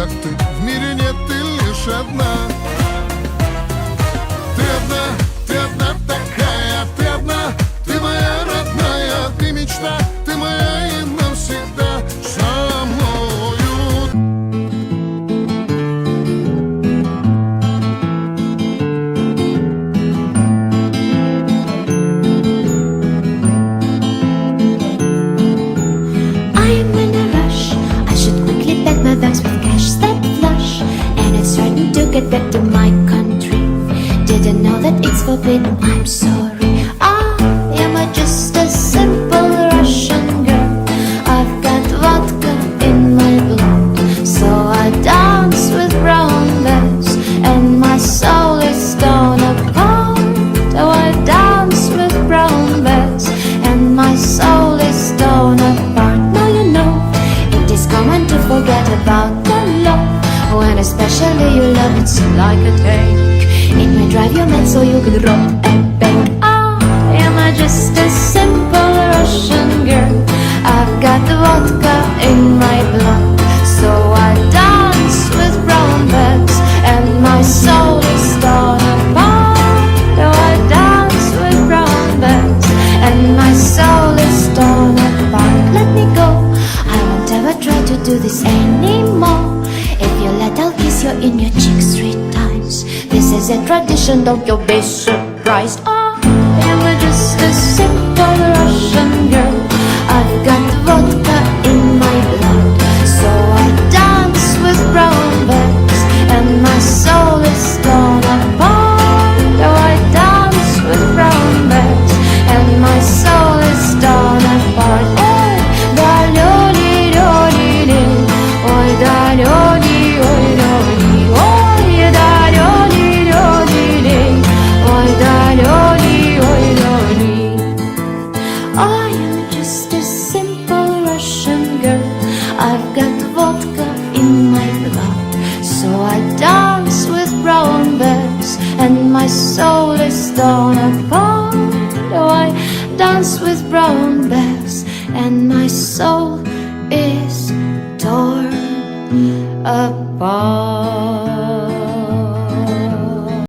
как ты, в мире нет, ты лишь одна. Ты одна такая, ты одна, ты моя родная, ты мечта, ты моя и навсегда со мною. I'm in a rush, I should quickly pack my bags with cash that flush, and it's certain to get back to my country. Didn't know that it's forbidden, I'm sorry. I am just a simple Russian girl. I've got vodka in my blood, so I dance with brown bags, and my soul is torn apart. Oh, I dance with brown bags, and my soul is torn apart. Now you know it is common to forget about the love, when especially you love it's like a tank. It may drive you mad so you can rob a bank. I am just a simple Russian girl. I've got vodka in my blood, so I dance with brown bags, and my soul is torn apart. Oh, I dance with brown bags, and my soul is torn apart. Let me go, I won't ever try to do this anymore. If you let, I'll kiss you in your cheeks 3 times. This is a tradition, don't you be surprised. I am just a simple Russian girl. I've got vodka in my blood, so I dance with brown bags, and my soul is torn apart. Oh, I dance with brown bags, and my soul is torn apart. Oh, da loli loli li, oh da loli oi loli, oh da loli loli li, oh da loli oi loli. I am just a simple Russian girl. I've got vodka in my blood, so I dance with brown bags, and my soul is torn apart. Oh, I dance with brown bags, and my soul is torn apart.